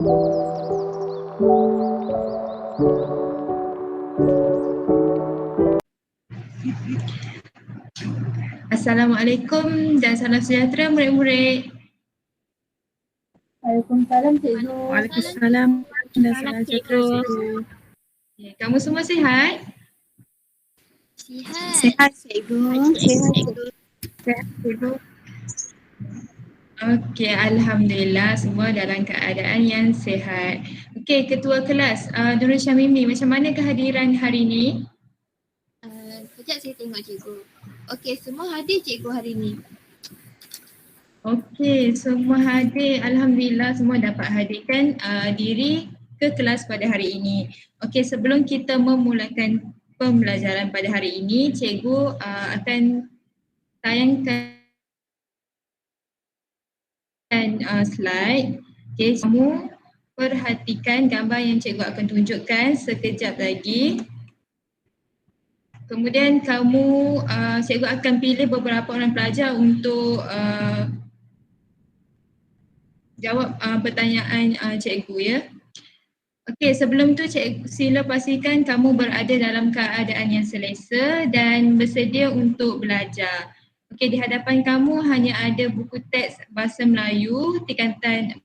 Assalamualaikum dan salam sejahtera murid-murid. Waalaikumsalam cikgu. Waalaikumsalam dan salam sejahtera cikgu. Kamu semua sihat? Sihat cikgu. Sihat cikgu. Sihat cikgu. Okey, Alhamdulillah semua dalam keadaan yang sihat. Okey, Ketua Kelas Nurul Syamimi, macam mana kehadiran hari ini? Sekejap saya tengok cikgu. Okey, semua hadir cikgu hari ni. Okey, semua hadir. Alhamdulillah semua dapat hadirkan diri ke kelas pada hari ini. Okey, sebelum kita memulakan pembelajaran pada hari ini, cikgu akan tayangkan slide. Okey, kamu perhatikan gambar yang cikgu akan tunjukkan sekejap lagi. Kemudian kamu, cikgu akan pilih beberapa orang pelajar untuk jawab pertanyaan cikgu ya. Okey, sebelum tu cikgu sila pastikan kamu berada dalam keadaan yang selesa dan bersedia untuk belajar. Okey, di hadapan kamu hanya ada buku teks bahasa Melayu tingkatan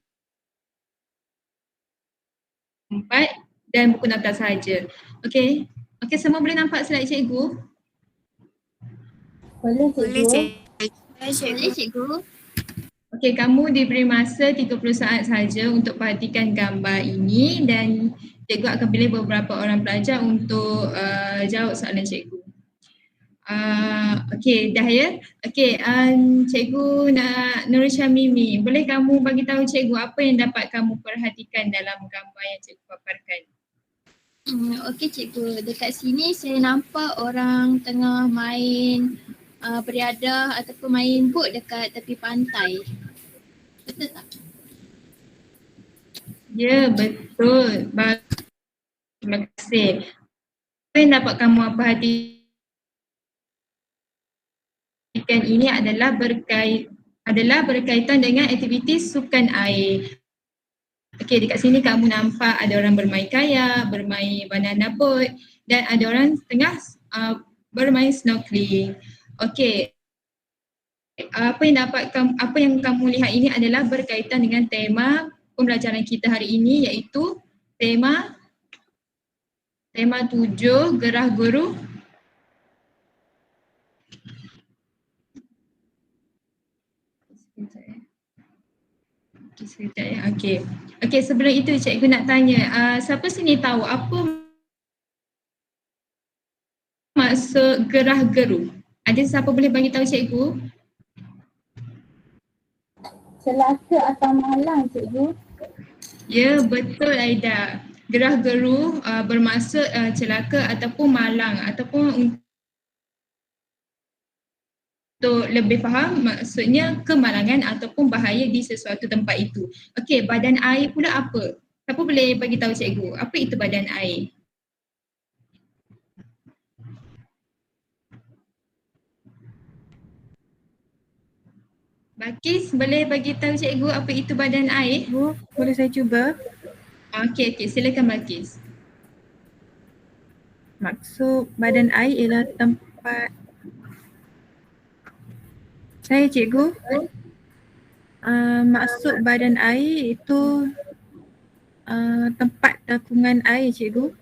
4 dan buku nota sahaja. Okey. Okey, semua boleh nampak slide cikgu? Boleh cikgu. Boleh cikgu. Okey, kamu diberi masa 30 saat sahaja untuk perhatikan gambar ini dan cikgu akan pilih beberapa orang pelajar untuk jawab soalan cikgu. Okey, dah ya? Okey, cikgu Nurul Syamimi, boleh kamu bagi tahu cikgu apa yang dapat kamu perhatikan dalam gambar yang cikgu paparkan? Okey cikgu, dekat sini saya nampak orang tengah main beriadah ataupun main boat dekat tepi pantai. Betul tak? Ya, betul. Terima kasih. Apa yang dapat kamu perhatikan ini adalah berkaitan dengan aktiviti sukan air. Okey, dekat sini kamu nampak ada orang bermain kayak, bermain banana boat dan ada orang tengah bermain snorkeling. Okey. Apa yang kamu lihat ini adalah berkaitan dengan tema pembelajaran kita hari ini, iaitu tema 7 gerah guru. Sekejap ya. Okey, sebelum itu cikgu nak tanya, siapa sini tahu apa maksud gerah geru? Ada siapa boleh bagi tahu cikgu? Celaka atau malang cikgu? Ya, betul Aida. Gerah geru bermaksud celaka ataupun malang, ataupun untuk lebih faham maksudnya kemalangan ataupun bahaya di sesuatu tempat itu. Okey, badan air pula apa? Siapa boleh bagi tahu cikgu? Apa itu badan air? Bakis boleh bagi tahu cikgu apa itu badan air? Cikgu, boleh saya cuba? Okey, silakan Bakis. Maksud badan air ialah tempat saya cikgu. Maksud badan air itu tempat takungan air cikgu.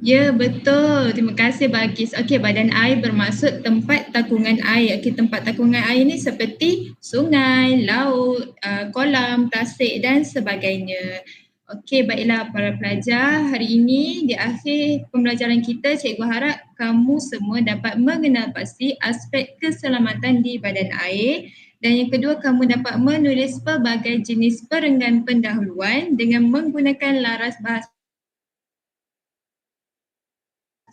Ya, betul. Terima kasih Bakis. Okey, badan air bermaksud tempat takungan air. Okey, tempat takungan air ni seperti sungai, laut, kolam, tasik dan sebagainya. Okey, baiklah para pelajar. Hari ini di akhir pembelajaran kita, cikgu harap kamu semua dapat mengenal pasti aspek keselamatan di badan air. Dan yang kedua, kamu dapat menulis pelbagai jenis perenggan pendahuluan dengan menggunakan laras bahasa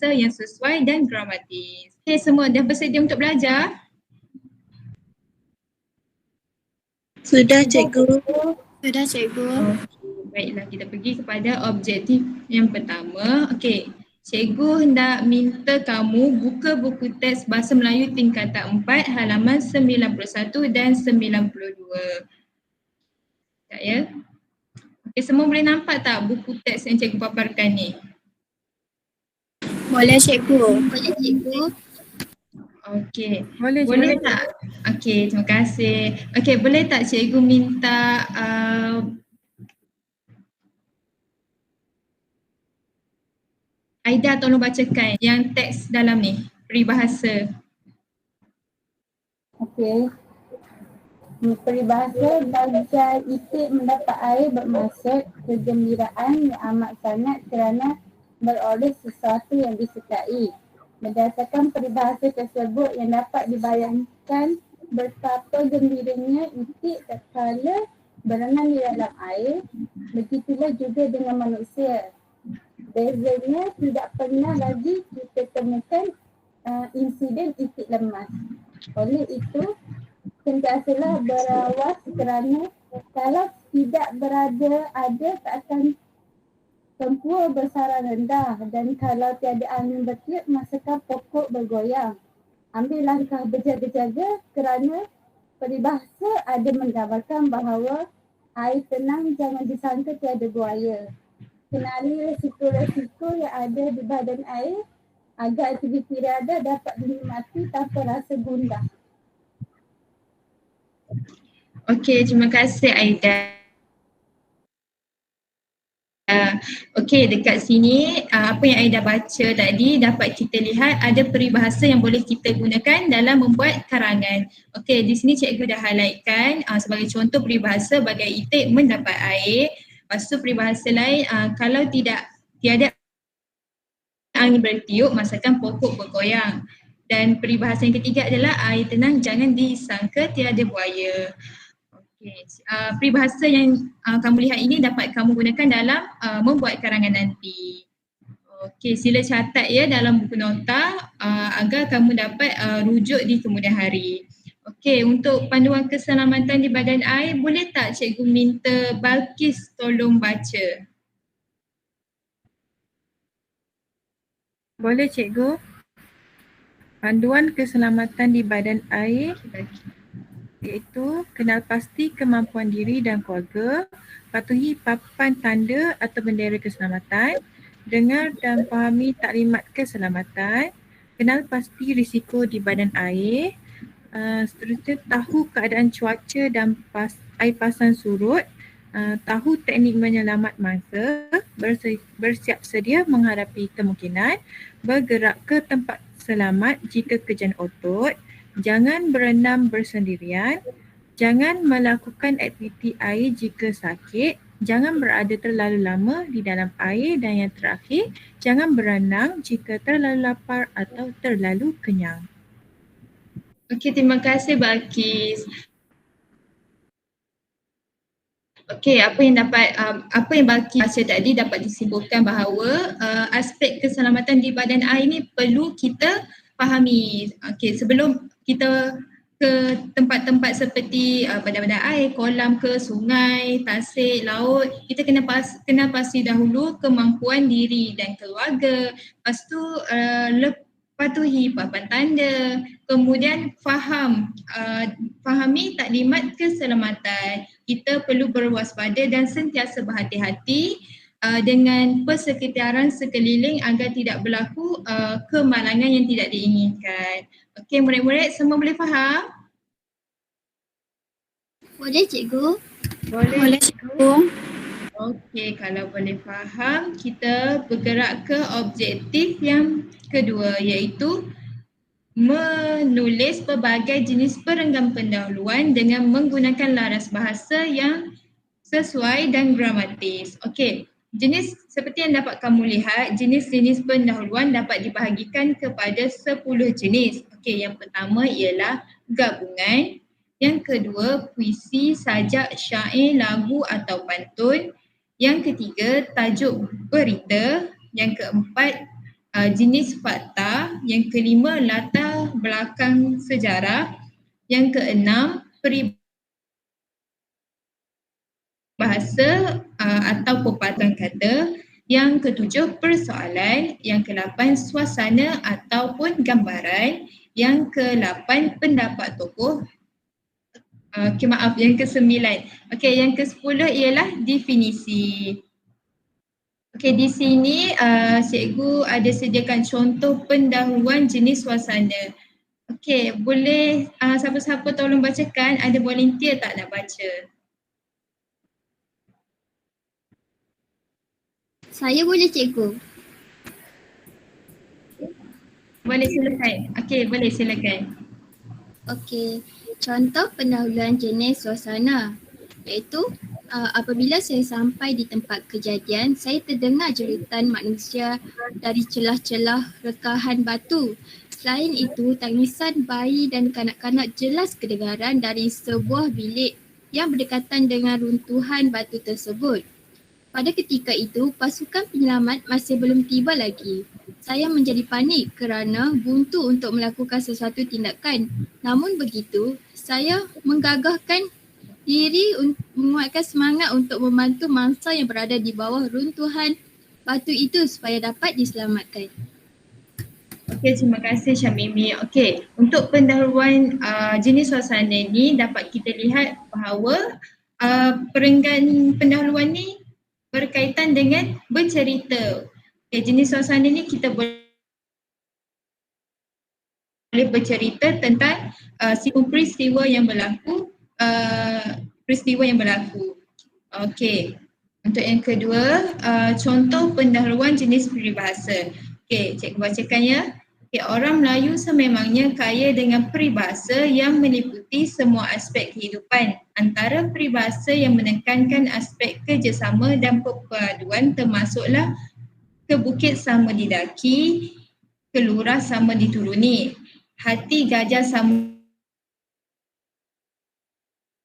yang sesuai dan gramatis. Okey, semua dah bersedia untuk belajar? Sudah cikgu. Sudah cikgu. Baiklah, kita pergi kepada objektif yang pertama. Okey, cikgu hendak minta kamu buka buku teks Bahasa Melayu tingkatan 4 halaman 91 dan 92. Sekejap ya. Semua boleh nampak tak buku teks yang cikgu paparkan ni? Boleh cikgu. Boleh cikgu. Okey. Boleh Boleh cikgu. tak? Okey, terima kasih. Okey, boleh tak cikgu minta Aida tolong bacakan yang teks dalam ni, peribahasa. Okey. Peribahasa bajai itik mendapat air bermaksud kegembiraan yang amat sangat kerana beroleh sesuatu yang disukai. Berdasarkan peribahasa tersebut yang dapat dibayangkan betapa gembiranya itik tatkala berenang di dalam air, begitulah juga dengan manusia. Bezanya tidak pernah lagi kita temukan insiden itik lemas. Oleh itu, sentiasalah berawas kerana kalau tidak ada tak akan tempua bersarang rendah, dan kalau tiada angin bertiup masakan pokok bergoyang. Ambil langkah berjaga-jaga kerana peribahasa ada menggambarkan bahawa air tenang jangan disangka tiada buaya. Kenali resiko-resiko yang ada di badan air agar aktiviti riadah dapat dinikmati tanpa rasa gundah. Okey, terima kasih Aida. Okey, dekat sini apa yang Aida baca tadi dapat kita lihat ada peribahasa yang boleh kita gunakan dalam membuat karangan. Okey, di sini cikgu dah highlightkan sebagai contoh peribahasa bagai itik mendapat air. Lepas tu peribahasa lain kalau tiada angin bertiup masakan pokok bergoyang. Dan peribahasa yang ketiga adalah air tenang jangan disangka tiada buaya. Okay. Peribahasa yang kamu lihat ini dapat kamu gunakan dalam membuat karangan nanti. Okey, sila catat ya dalam buku nota agar kamu dapat rujuk di kemudian hari. Okey, untuk panduan keselamatan di badan air, boleh tak cikgu minta Balkis tolong baca? Boleh cikgu. Panduan keselamatan di badan air iaitu kenal pasti kemampuan diri dan keluarga, patuhi papan tanda atau bendera keselamatan, dengar dan fahami taklimat keselamatan, kenal pasti risiko di badan air, seterusnya tahu keadaan cuaca dan air pasang surut, tahu teknik menyelamat mangsa, bersiap sedia menghadapi kemungkinan, bergerak ke tempat selamat jika kejadian otot, jangan berenam bersendirian, jangan melakukan aktiviti air jika sakit, jangan berada terlalu lama di dalam air, dan yang terakhir, jangan berenang jika terlalu lapar atau terlalu kenyang. Okey, terima kasih Balkis. Okey, apa yang Balkis baca tadi dapat disimpulkan bahawa aspek keselamatan di badan air ni perlu kita fahami. Okey, sebelum kita ke tempat-tempat seperti badan-badan air, kolam ke, sungai, tasik, laut, kita kena pasti dahulu kemampuan diri dan keluarga. Lepas tu patuhi papan tanda, kemudian fahami taklimat keselamatan. Kita perlu berwaspada dan sentiasa berhati-hati dengan persekitaran sekeliling agar tidak berlaku kemalangan yang tidak diinginkan. Okey, murid-murid semua boleh faham? Boleh cikgu. Boleh cikgu. Okey, kalau boleh faham, kita bergerak ke objektif yang kedua iaitu menulis pelbagai jenis perenggam pendahuluan dengan menggunakan laras bahasa yang sesuai dan gramatis. Okey, jenis seperti yang dapat kamu lihat, jenis-jenis pendahuluan dapat dibahagikan kepada 10 jenis. Okey, yang pertama ialah gabungan, yang kedua puisi, sajak, syair, lagu atau pantun, yang ketiga tajuk berita, yang keempat jenis fakta, yang kelima latar belakang sejarah, yang keenam peribahasa atau pepatah kata, yang ketujuh persoalan, yang ke-8 suasana ataupun gambaran, yang ke-8 pendapat tokoh, Okey, maaf, yang ke-9. Okey, yang ke-10 ialah definisi. Okey, di sini cikgu ada sediakan contoh pendahuluan jenis suasana. Okey, boleh siapa-siapa tolong bacakan, ada volunteer tak nak baca? Saya boleh cikgu. Boleh silakan. Okey, boleh silakan. Okey, contoh pendahuluan jenis suasana iaitu apabila saya sampai di tempat kejadian, saya terdengar jeritan manusia dari celah-celah rekahan batu. Selain itu, tangisan bayi dan kanak-kanak jelas kedengaran dari sebuah bilik yang berdekatan dengan runtuhan batu tersebut. Pada ketika itu, pasukan penyelamat masih belum tiba lagi. Saya menjadi panik kerana buntu untuk melakukan sesuatu tindakan. Namun begitu, saya menggagahkan diri menguatkan semangat untuk membantu mangsa yang berada di bawah runtuhan batu itu supaya dapat diselamatkan. Okey, terima kasih Syamimi. Okey, untuk pendahuluan jenis suasana ni dapat kita lihat bahawa perenggan pendahuluan ni berkaitan dengan bercerita. Okay, jenis suasana ni kita boleh bercerita tentang peristiwa yang berlaku, Okey, untuk yang kedua, contoh pendahuluan jenis peribahasa. Okey, cikgu bacakan ya. Okay, orang Melayu sememangnya kaya dengan peribahasa yang meliputi semua aspek kehidupan. Antara peribahasa yang menekankan aspek kerjasama dan perpaduan termasuklah ke bukit sama didaki, ke lurah sama dituruni, hati gajah sama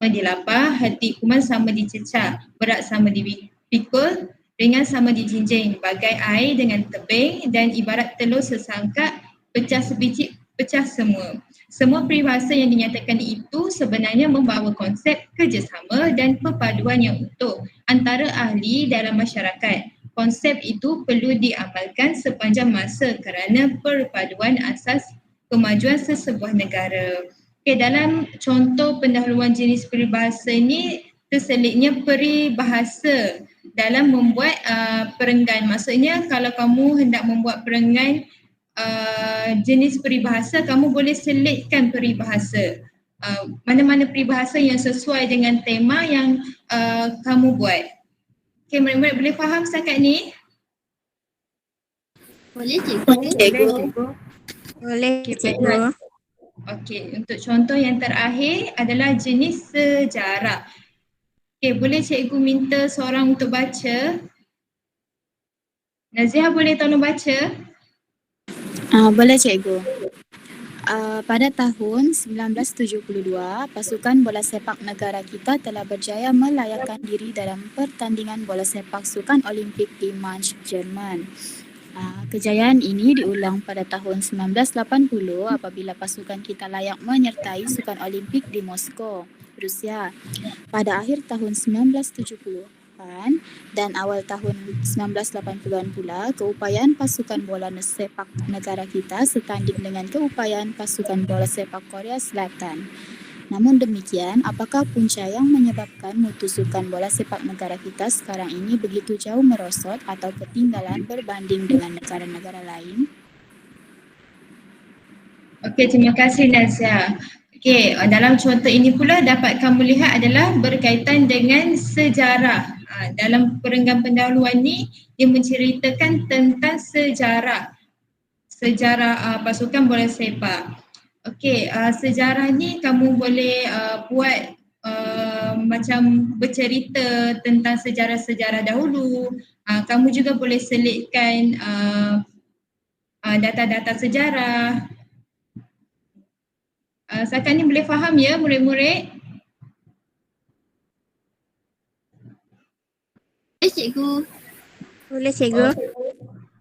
dilapar, hati kuman sama dicecah, berat sama dipikul, ringan sama dijinjing, bagai air dengan tebing dan ibarat telur sesangkak, pecah sebiji, pecah semua. Semua peribahasa yang dinyatakan itu sebenarnya membawa konsep kerjasama dan perpaduan yang utuh antara ahli dalam masyarakat. Konsep itu perlu diamalkan sepanjang masa kerana perpaduan asas kemajuan sesebuah negara. Okay, dalam contoh pendahuluan jenis peribahasa ini terselitnya peribahasa dalam membuat perenggan. Maksudnya kalau kamu hendak membuat perenggan jenis peribahasa, kamu boleh selitkan peribahasa. Mana-mana peribahasa yang sesuai dengan tema yang kamu buat. Okay, murid-murid boleh faham setakat ni? Boleh cikgu? Boleh Okay, cikgu. Okey, untuk contoh yang terakhir adalah jenis sejarah. Okey, boleh cikgu minta seorang untuk baca? Naziah boleh tolong baca? Boleh cikgu. Pada tahun 1972, pasukan bola sepak negara kita telah berjaya melayakkan diri dalam pertandingan bola sepak Sukan Olimpik di Mainz, Jerman. Kejayaan ini diulang pada tahun 1980 apabila pasukan kita layak menyertai Sukan Olimpik di Moskow, Rusia. Pada akhir tahun 1970-an dan awal tahun 1980-an pula, keupayaan pasukan bola sepak negara kita setanding dengan keupayaan pasukan bola sepak Korea Selatan. Namun demikian, apakah punca yang menyebabkan mutu sukan bola sepak negara kita sekarang ini begitu jauh merosot atau ketinggalan berbanding dengan negara-negara lain? Okey, terima kasih Naziah. Okey, dalam contoh ini pula dapat kamu lihat adalah berkaitan dengan sejarah. Dalam perenggan pendahuluan ni, dia menceritakan tentang sejarah pasukan bola sepak. Okey, sejarah ni kamu boleh buat macam bercerita tentang sejarah-sejarah dahulu. Kamu juga boleh selitkan data-data sejarah. Setakat ni boleh faham ya murid-murid? Cikgu. Boleh cikgu.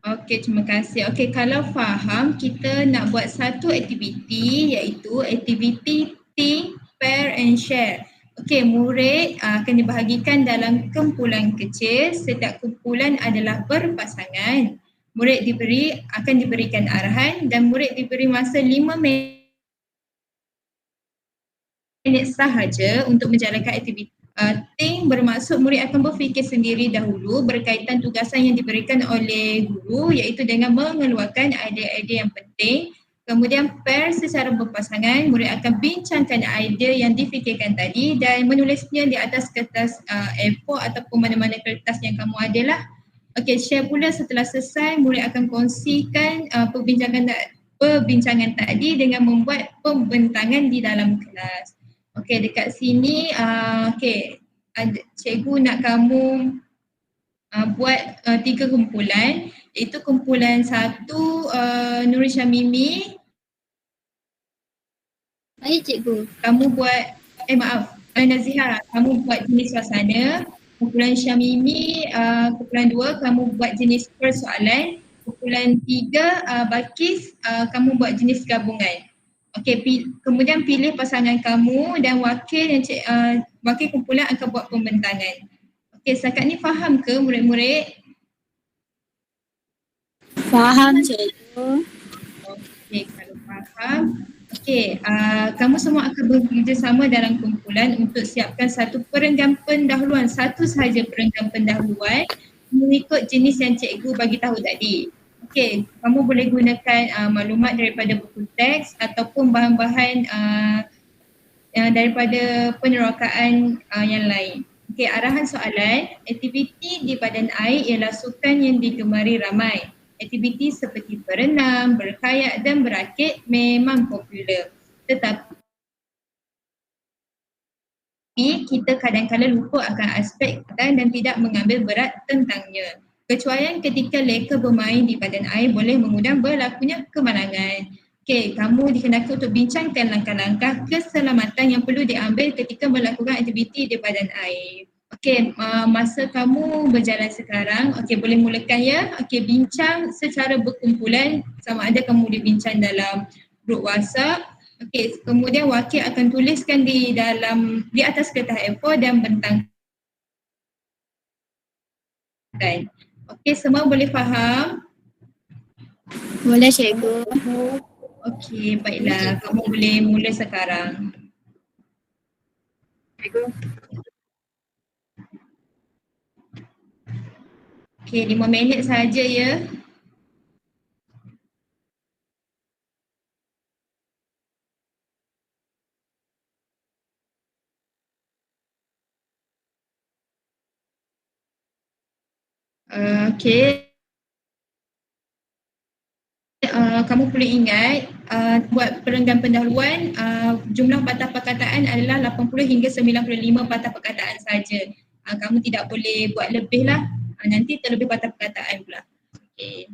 Okey, terima kasih. Okey, kalau faham, kita nak buat satu aktiviti iaitu aktiviti think, pair and share. Okey, murid akan dibahagikan dalam kumpulan kecil. Setiap kumpulan adalah berpasangan. Murid akan diberikan arahan dan murid diberi masa 5 minit minit sahaja untuk menjalankan aktiviti. Think bermaksud murid akan berfikir sendiri dahulu berkaitan tugasan yang diberikan oleh guru iaitu dengan mengeluarkan idea-idea yang penting. Kemudian pair secara berpasangan, murid akan bincangkan idea yang difikirkan tadi dan menulisnya di atas kertas A4 ataupun mana-mana kertas yang kamu ada lah. Okey, share pula setelah selesai, murid akan kongsikan perbincangan tadi dengan membuat pembentangan di dalam kelas. Okey, dekat sini cikgu nak kamu buat 3 kumpulan, iaitu kumpulan 1 Nuri Syamimi. Baik cikgu. Kamu buat Naziha, kamu buat jenis suasana. Kumpulan Syamimi, kumpulan 2 kamu buat jenis persoalan. Kumpulan 3 Balkis, kamu buat jenis gabungan. Okey, kemudian pilih pasangan kamu dan wakil kumpulan akan buat pembentangan. Okey, setakat ni faham ke murid-murid? Faham cikgu. Okey, kalau faham. Okey, kamu semua akan bekerjasama dalam kumpulan untuk siapkan satu perenggan pendahuluan, satu sahaja perenggan pendahuluan mengikut jenis yang cikgu bagi tahu tadi. Okey, kamu boleh gunakan maklumat daripada buku teks ataupun bahan-bahan daripada penerokaan yang lain. Okey, arahan soalan, aktiviti di badan air ialah sukan yang digemari ramai. Aktiviti seperti berenang, berkayak dan berakit memang popular. Tetapi kita kadang-kadang lupa akan aspek dan tidak mengambil berat tentangnya. Kecuali ketika leka bermain di badan air boleh mengundang berlakunya kemalangan. Okey, kamu dikenakan untuk bincangkan langkah-langkah keselamatan yang perlu diambil ketika melakukan aktiviti di badan air. Okey, masa kamu berjalan sekarang, okey boleh mulakan ya. Okey, bincang secara berkumpulan, sama ada kamu boleh bincang dalam grup WhatsApp. Okey, kemudian wakil akan tuliskan di atas kertas A4 dan bentangkan. Okey, semua boleh faham? Boleh cikgu. Okey, baiklah. Kamu boleh mula sekarang. Cikgu. Okey, 5 minit saja ya. Okey. Kamu perlu ingat buat perenggan pendahuluan jumlah patah perkataan adalah 80 hingga 95 patah perkataan saja. Kamu tidak boleh buat lebih lah, nanti terlebih patah perkataan pula. Okey.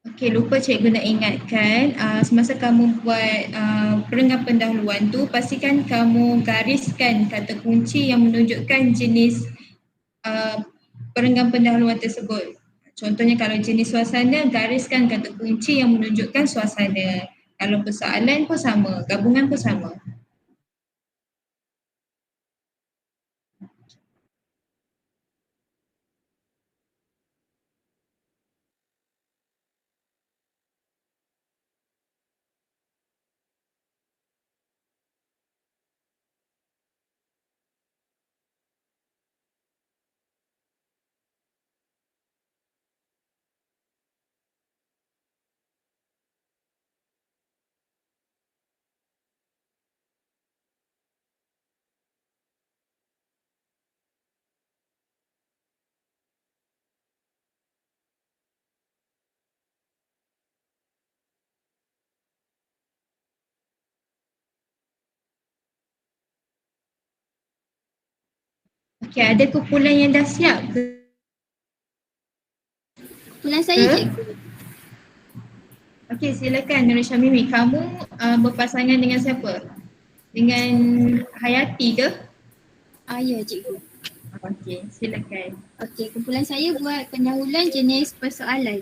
Okey, lupa cikgu nak ingatkan semasa kamu buat perenggan pendahuluan tu pastikan kamu gariskan kata kunci yang menunjukkan jenis perenggan pendahuluan tersebut. Contohnya kalau jenis suasana, gariskan kata kunci yang menunjukkan suasana. Kalau persoalan pun sama, gabungan pun sama. Okey, ada kumpulan yang dah siap ke? Kumpulan saya cikgu. Okey, silakan Nur Syamimi. Kamu berpasangan dengan siapa? Dengan Hayati ke? Ya cikgu. Okey, silakan. Okey, kumpulan saya buat pendahuluan jenis persoalan.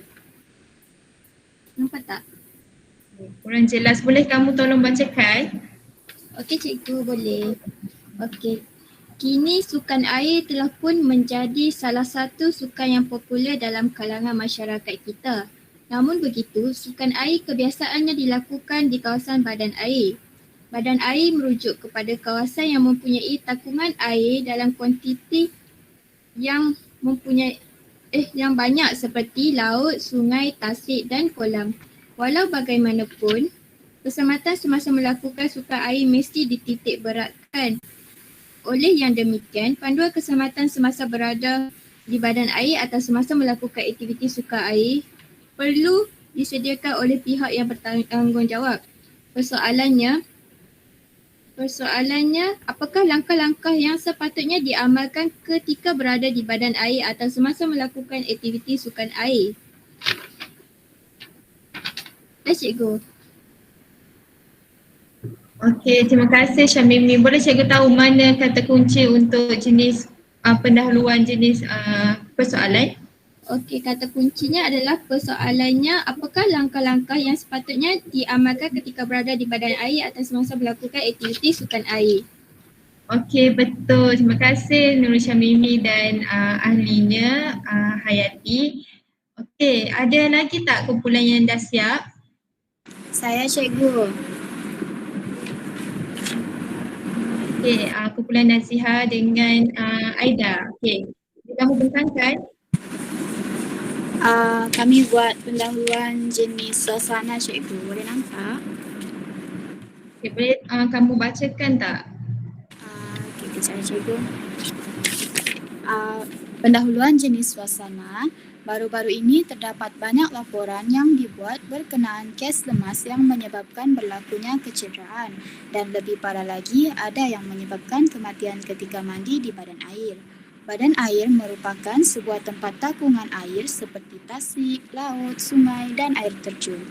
Nampak tak? Kurang jelas, boleh kamu tolong bacakan? Okey cikgu, boleh. Okey. Kini sukan air telah pun menjadi salah satu sukan yang popular dalam kalangan masyarakat kita. Namun begitu, sukan air kebiasaannya dilakukan di kawasan badan air. Badan air merujuk kepada kawasan yang mempunyai takungan air dalam kuantiti yang yang banyak seperti laut, sungai, tasik dan kolam. Walau bagaimanapun, keselamatan semasa melakukan sukan air mesti dititik beratkan. Oleh yang demikian, panduan keselamatan semasa berada di badan air atau semasa melakukan aktiviti sukan air perlu disediakan oleh pihak yang bertanggungjawab. Persoalannya, apakah langkah-langkah yang sepatutnya diamalkan ketika berada di badan air atau semasa melakukan aktiviti sukan air? Cikgu. Okey, terima kasih Syamimi. Boleh cikgu tahu mana kata kunci untuk jenis pendahuluan jenis persoalan? Okey, kata kuncinya adalah persoalannya apakah langkah-langkah yang sepatutnya diamalkan ketika berada di badan air atau semasa melakukan aktiviti sukan air. Okey, betul. Terima kasih Nur Syamimi dan ahlinya Hayati. Okey, ada lagi tak kumpulan yang dah siap? Saya cikgu. Okey, kumpulan Naziha dengan Aida. Okey, kamu bentangkan. Kami buat pendahuluan jenis suasana cikgu. Boleh nampak? Okey, boleh kamu bacakan tak? Okey, kejap cikgu. Pendahuluan jenis suasana. Baru-baru ini terdapat banyak laporan yang dibuat berkenaan kes lemas yang menyebabkan berlakunya kecederaan dan lebih parah lagi ada yang menyebabkan kematian ketika mandi di badan air. Badan air merupakan sebuah tempat takungan air seperti tasik, laut, sungai dan air terjun.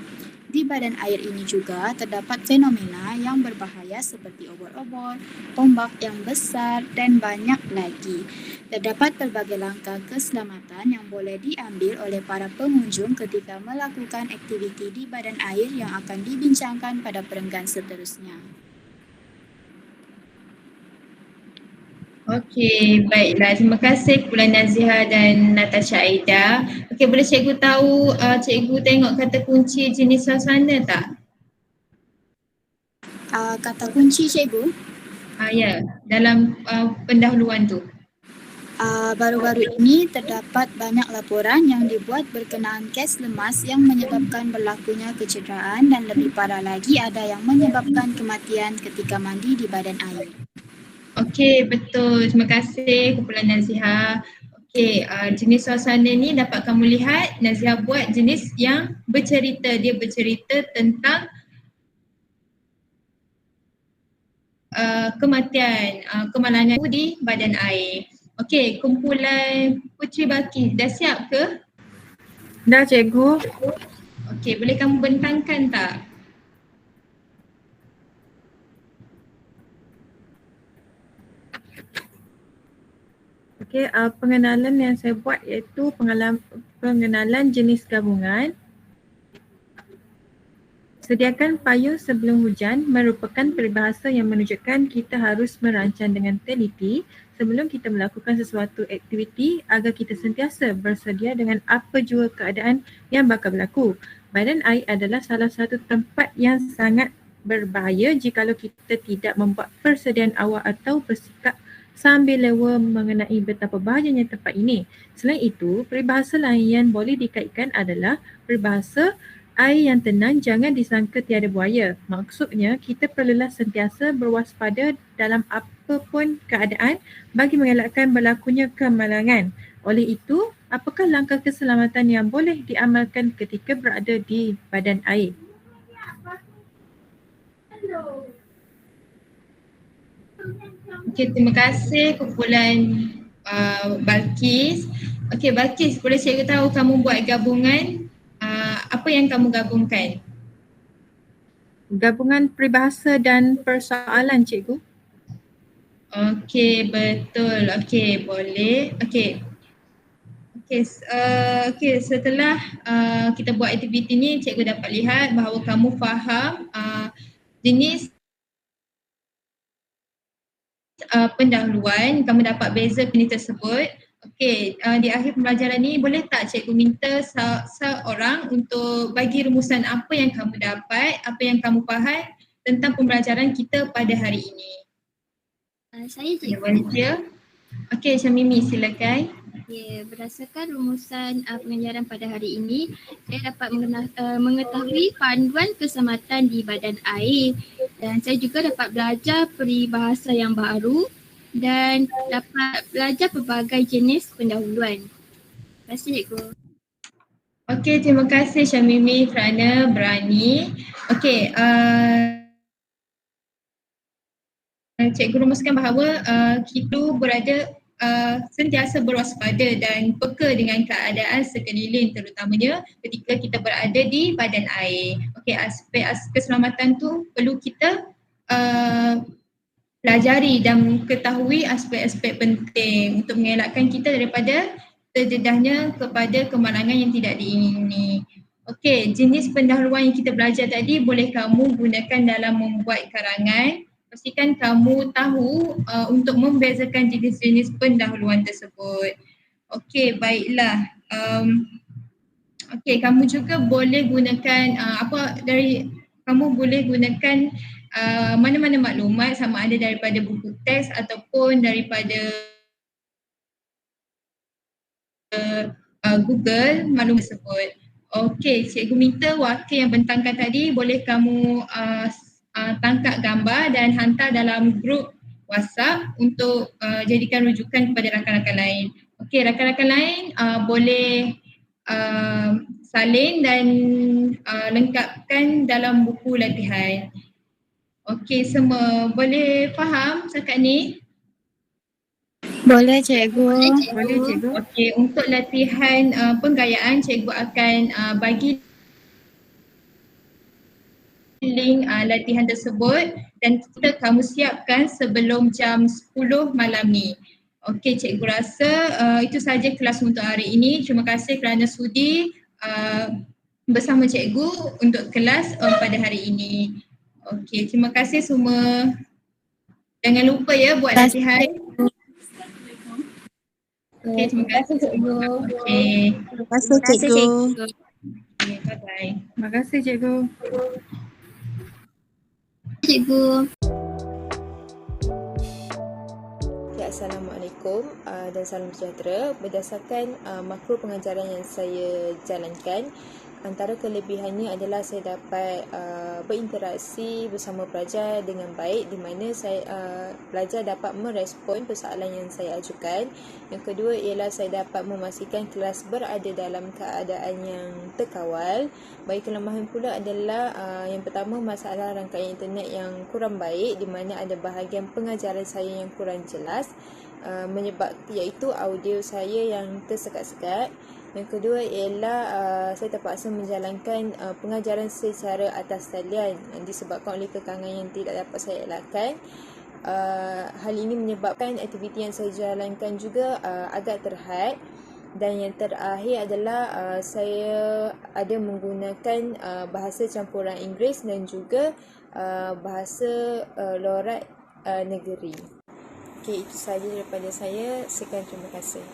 Di badan air ini juga terdapat fenomena yang berbahaya seperti obor-obor, ombak yang besar dan banyak lagi. Terdapat berbagai langkah keselamatan yang boleh diambil oleh para pengunjung ketika melakukan aktiviti di badan air yang akan dibincangkan pada perenggan seterusnya. Okey, baiklah. Terima kasih kumpulan Naziha dan Natasha Aida. Okey, boleh cikgu tahu, cikgu tengok kata kunci jenis suasana tak? Kata kunci cikgu? Ya, dalam pendahuluan tu. Baru-baru ini terdapat banyak laporan yang dibuat berkenaan kes lemas yang menyebabkan berlakunya kecederaan dan lebih parah lagi ada yang menyebabkan kematian ketika mandi di badan air. Okey, betul. Terima kasih kumpulan Naziha. Okey, jenis suasana ni dapat kamu lihat Naziha buat jenis yang bercerita. Dia bercerita tentang kematian, kemalangan di badan air. Okey, kumpulan Putri Balkis dah siap ke? Dah cikgu. Okey, boleh kamu bentangkan tak? Okey, pengenalan yang saya buat iaitu pengenalan jenis gabungan. Sediakan payung sebelum hujan merupakan peribahasa yang menunjukkan kita harus merancang dengan teliti sebelum kita melakukan sesuatu aktiviti agar kita sentiasa bersedia dengan apa jua keadaan yang bakal berlaku. Badan air adalah salah satu tempat yang sangat berbahaya jikalau kita tidak membuat persediaan awal atau bersikap sambil lewa mengenai betapa bahayanya tempat ini. Selain itu, peribahasa lain yang boleh dikaitkan adalah peribahasa air yang tenang jangan disangka tiada buaya. Maksudnya, kita perlulah sentiasa berwaspada dalam apapun keadaan bagi mengelakkan berlakunya kemalangan. Oleh itu, apakah langkah keselamatan yang boleh diamalkan ketika berada di badan air? Okey, terima kasih kumpulan Balkis. Okey Balkis, boleh cikgu tahu kamu buat gabungan apa yang kamu gabungkan? Gabungan peribahasa dan persoalan cikgu. Okey betul. Okey boleh. Okey. Okey, setelah kita buat aktiviti ni, cikgu dapat lihat bahawa kamu faham jenis pendahuluan, kamu dapat beza jenis tersebut. Okey, di akhir pembelajaran ni boleh tak cikgu minta seorang untuk bagi rumusan apa yang kamu dapat, apa yang kamu faham tentang pembelajaran kita pada hari ini. Saya Ada cikgu. volunteer? Okey, Syamimi silakan. Ya, berdasarkan rumusan pengajaran pada hari ini, saya dapat mengetahui panduan keselamatan di badan air dan saya juga dapat belajar peribahasa yang baru dan dapat belajar pelbagai jenis pendahuluan. Terima kasih cikgu. Okey, terima kasih Syamimi kerana berani. Okey, cikgu rumuskan bahawa kita berada sentiasa berwaspada dan peka dengan keadaan sekeliling terutamanya ketika kita berada di badan air. Okey, aspek keselamatan tu perlu kita pelajari dan ketahui aspek-aspek penting untuk mengelakkan kita daripada terdedahnya kepada kemalangan yang tidak diingini. Okey, jenis pendahuluan yang kita belajar tadi boleh kamu gunakan dalam membuat karangan. Pastikan kamu tahu untuk membezakan jenis-jenis pendahuluan tersebut. Okey, baiklah. Okey, kamu juga boleh gunakan kamu boleh gunakan mana-mana maklumat sama ada daripada buku teks ataupun daripada Google maklumat tersebut. Okey, cikgu minta wakil yang bentangkan tadi boleh kamu tangkap gambar dan hantar dalam grup WhatsApp untuk jadikan rujukan kepada rakan-rakan lain. Okey, rakan-rakan lain boleh salin dan lengkapkan dalam buku latihan. Okey, semua boleh faham setakat ni? Boleh cikgu. Boleh cikgu. Okey, untuk latihan penggayaan cikgu akan bagi link latihan tersebut dan kamu siapkan sebelum jam 10 malam ni. Okey, cikgu rasa itu saja kelas untuk hari ini. Terima kasih kerana sudi bersama cikgu untuk kelas pada hari ini. Okey, terima kasih semua. Jangan lupa ya buat latihan. Okey, terima kasih cikgu. Okey. Terima kasih cikgu. Okay, bye-bye. Terima kasih cikgu. Cikgu. Assalamualaikum dan salam sejahtera. Berdasarkan makro pengajaran yang saya jalankan, antara kelebihannya adalah saya dapat berinteraksi bersama pelajar dengan baik, di mana saya pelajar dapat merespon persoalan yang saya ajukan. Yang kedua ialah saya dapat memastikan kelas berada dalam keadaan yang terkawal. Bagi kelemahan pula adalah yang pertama masalah rangkaian internet yang kurang baik, di mana ada bahagian pengajaran saya yang kurang jelas, iaitu audio saya yang tersekat-sekat. Yang kedua ialah saya terpaksa menjalankan pengajaran secara atas talian disebabkan oleh kekangan yang tidak dapat saya elakkan. Hal ini menyebabkan aktiviti yang saya jalankan juga agak terhad. Dan yang terakhir adalah saya ada menggunakan bahasa campuran Inggeris dan juga bahasa lorat negeri. Okey, itu sahaja daripada saya. Sekian, terima kasih.